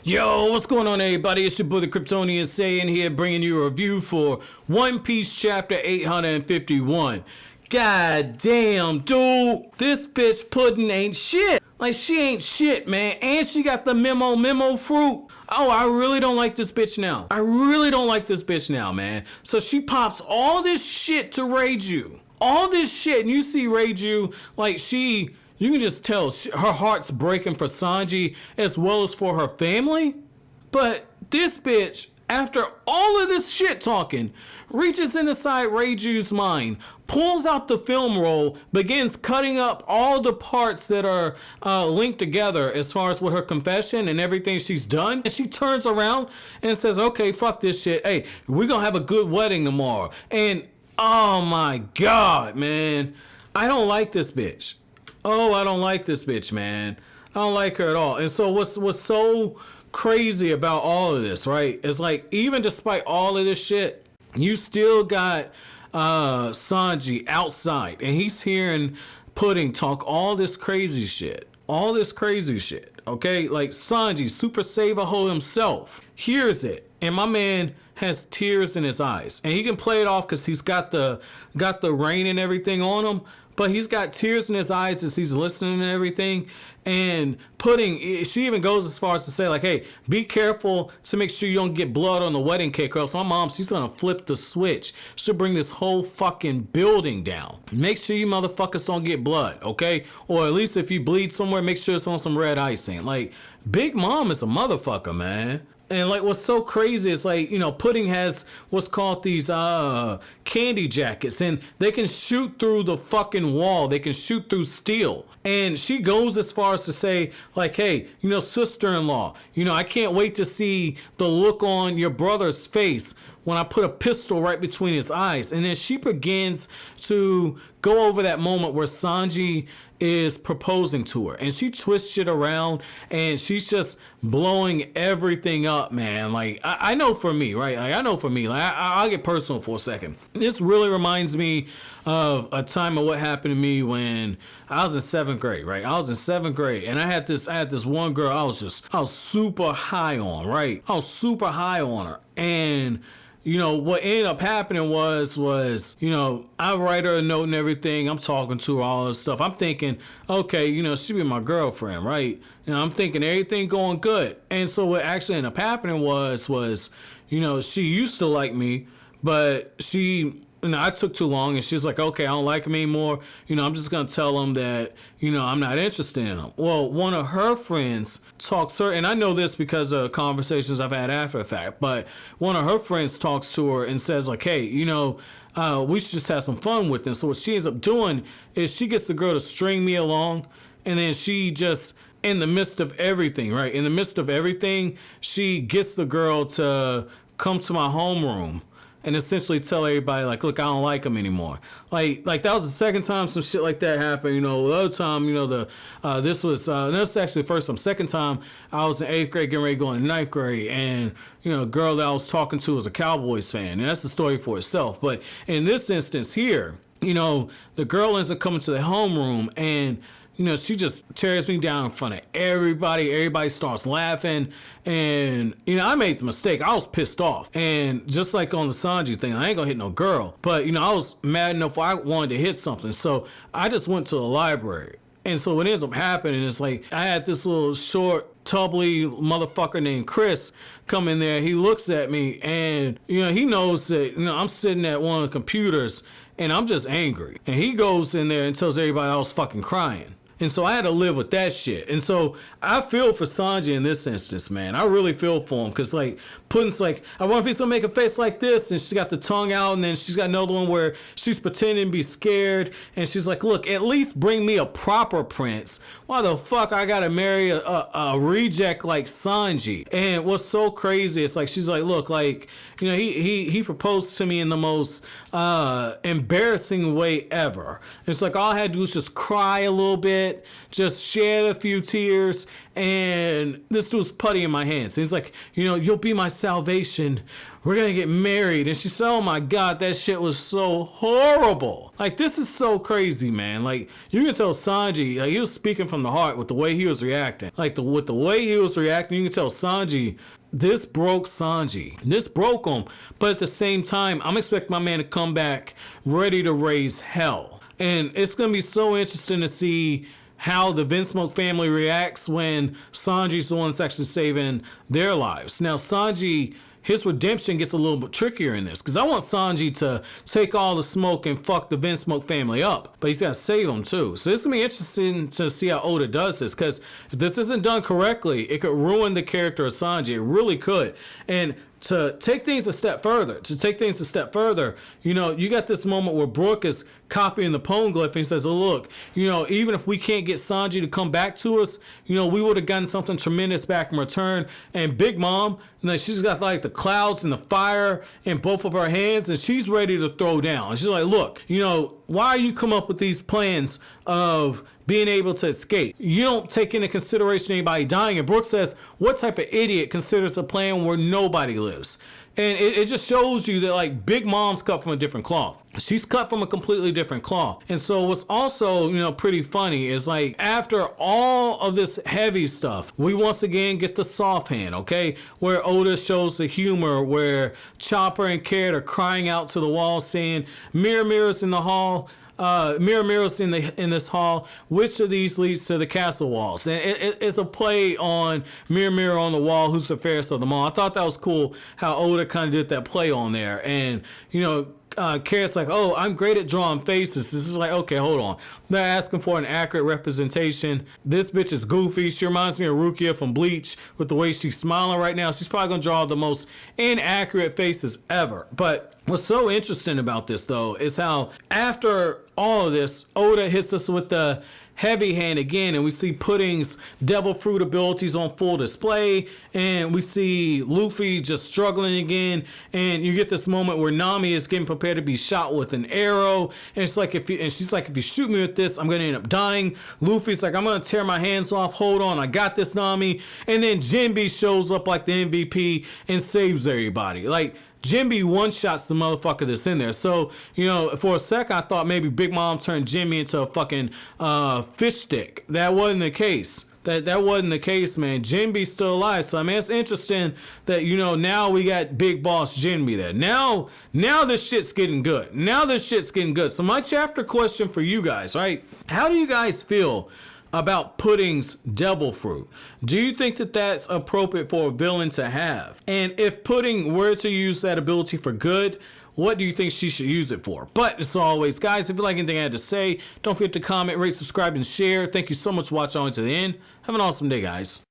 Yo, what's going on, everybody? It's your boy the Kryptonian saying here, bringing you a review for One Piece chapter 851. God damn, dude, this bitch pudding ain't shit. Like, she ain't shit, man. And she got the memo fruit. Oh, I really don't like this bitch now. I really don't like this bitch now, man. So she pops all this shit to Reiju. All this shit, and you see Reiju, like, you can just tell her heart's breaking for Sanji as well as for her family. But this bitch, after all of this shit talking, reaches inside Reiju's mind, pulls out the film roll, begins cutting up all the parts that are linked together as far as with her confession and everything she's done. And she turns around and says, okay, fuck this shit. Hey, we're gonna have a good wedding tomorrow. And oh my God, man, I don't like this bitch. Oh, I don't like this bitch, man. I don't like her at all. And so what's so crazy about all of this, right? Is like, even despite all of this shit, you still got Sanji outside, and he's hearing Pudding talk all this crazy shit. All this crazy shit, okay? Like, Sanji, Super Saiyan himself, hears it, and my man has tears in his eyes. And he can play it off because he's got the rain and everything on him, but he's got tears in his eyes as he's listening to everything. And Pudding, she even goes as far as to say, like, hey, be careful to make sure you don't get blood on the wedding cake, or else my mom, she's gonna flip the switch. She'll bring this whole fucking building down. Make sure you motherfuckers don't get blood, okay? Or at least if you bleed somewhere, make sure it's on some red icing. Like, Big Mom is a motherfucker, man. And like, what's so crazy is, like, you know, Pudding has what's called these candy jackets, and they can shoot through the fucking wall. They can shoot through steel. And she goes as far as to say, like, hey, you know, sister-in-law, you know, I can't wait to see the look on your brother's face when I put a pistol right between his eyes. And then she begins to go over that moment where Sanji is proposing to her, and she twists shit around, and she's just blowing everything up, man. Like, I know for me, right? Like, I know for me, like, I'll get personal for a second. This really reminds me of a time of what happened to me when I was in 7th grade, right? I was in 7th grade, and I had this one girl I was super high on, right? I was super high on her, and you know, what ended up happening was, you know, I write her a note and everything. I'm talking to her, all this stuff. I'm thinking, okay, you know, she be my girlfriend, right? And I'm thinking everything going good. And so what actually ended up happening was, you know, she used to like me, but I took too long, and she's like, okay, I don't like him anymore. You know, I'm just going to tell him that, you know, I'm not interested in him. Well, one of her friends talks to her, and I know this because of conversations I've had after the fact, but one of her friends talks to her and says, like, hey, you know, we should just have some fun with this. So what she ends up doing is she gets the girl to string me along, and then she just, in the midst of everything, right? In the midst of everything, she gets the girl to come to my homeroom and essentially tell everybody, like, look, I don't like him anymore. Like that was the second time some shit like that happened. You know, the other time, you know, this was actually the first time. Second time, I was in 8th grade, getting ready to go into 9th grade, and, you know, a girl that I was talking to was a Cowboys fan, and that's the story for itself. But in this instance here, you know, the girl ends up coming to the homeroom, and, you know, she just tears me down in front of everybody. Everybody starts laughing. And, you know, I made the mistake. I was pissed off. And just like on the Sanji thing, I ain't gonna hit no girl. But, you know, I was mad enough I wanted to hit something. So I just went to the library. And so what ends up happening is, like, I had this little short, tubbly motherfucker named Chris come in there. He looks at me, and, you know, he knows that, you know, I'm sitting at one of the computers, and I'm just angry. And he goes in there and tells everybody I was fucking crying. And so I had to live with that shit. And so I feel for Sanji in this instance, man. I really feel for him, because, like, Pudding's like, I wonder if he's gonna make a face like this, and she's got the tongue out, and then she's got another one where she's pretending to be scared, and she's like, look, at least bring me a proper prince. Why the fuck I gotta marry a reject like Sanji? And what's so crazy, it's like, she's like, look, like, you know, he proposed to me in the most embarrassing way ever. It's like, all I had to do was just cry a little bit, bed, just shed a few tears, and this dude's putty in my hands. He's like, you'll be my salvation. We're gonna get married. And she said, oh my God, that shit was so horrible. Like, this is so crazy, man. Like, you can tell Sanji, like, he was speaking from the heart with the way he was reacting. Like, with the way he was reacting, you can tell Sanji, this broke Sanji. This broke him. But at the same time, I'm expecting my man to come back ready to raise hell. And it's gonna be so interesting to see how the Vinsmoke family reacts when Sanji's the one that's actually saving their lives. Now, Sanji, his redemption gets a little bit trickier in this, because I want Sanji to take all the smoke and fuck the Vinsmoke family up, but he's got to save them too. So this is going to be interesting to see how Oda does this, because if this isn't done correctly, it could ruin the character of Sanji. It really could. And to take things a step further, you got this moment where Brook is copying the Poneglyph, and he says, oh, look, even if we can't get Sanji to come back to us, we would have gotten something tremendous back in return. And Big Mom, she's got like the clouds and the fire in both of her hands, and she's ready to throw down. And she's like, look, why are you come up with these plans of being able to escape? You don't take into consideration anybody dying. And Brook says, what type of idiot considers a plan where nobody lives? And it just shows you that, like, Big Mom's cut from a different cloth. She's cut from a completely different cloth. And so what's also, pretty funny is, like, after all of this heavy stuff, we once again get the soft hand, okay? Where Oda shows the humor, where Chopper and Carrot are crying out to the wall saying, mirrors in the hall. Mirrors in this hall. Which of these leads to the castle walls? And it's a play on mirror on the wall. Who's the fairest of them all? I thought that was cool how Oda kind of did that play on there. And Carrot's like, oh, I'm great at drawing faces. This is like, okay, hold on. They're asking for an accurate representation. This bitch is goofy. She reminds me of Rukia from Bleach with the way she's smiling right now. She's probably gonna draw the most inaccurate faces ever. But what's so interesting about this, though, is how after all of this, Oda hits us with the heavy hand again, and we see Pudding's devil fruit abilities on full display, and we see Luffy just struggling again, and you get this moment where Nami is getting prepared to be shot with an arrow, and she's like, if you shoot me with this, I'm gonna end up dying. Luffy's like, I'm gonna tear my hands off, hold on, I got this, Nami. And then Jinbe shows up like the MVP and saves everybody. Like, Jinbe one-shots the motherfucker that's in there. So, for a sec, I thought maybe Big Mom turned Jinbe into a fucking fish stick. That wasn't the case. That wasn't the case, man. Jinbe's still alive. So, I mean, it's interesting that, now we got Big Boss Jinbe there. Now this shit's getting good. So, my chapter question for you guys, right? How do you guys feel about Pudding's devil fruit? Do you think that that's appropriate for a villain to have? And if Pudding were to use that ability for good, what do you think she should use it for? But as always, guys, if you like anything I had to say, don't forget to comment, rate, subscribe, and share. Thank you so much for watching all the way to the end. Have an awesome day, guys.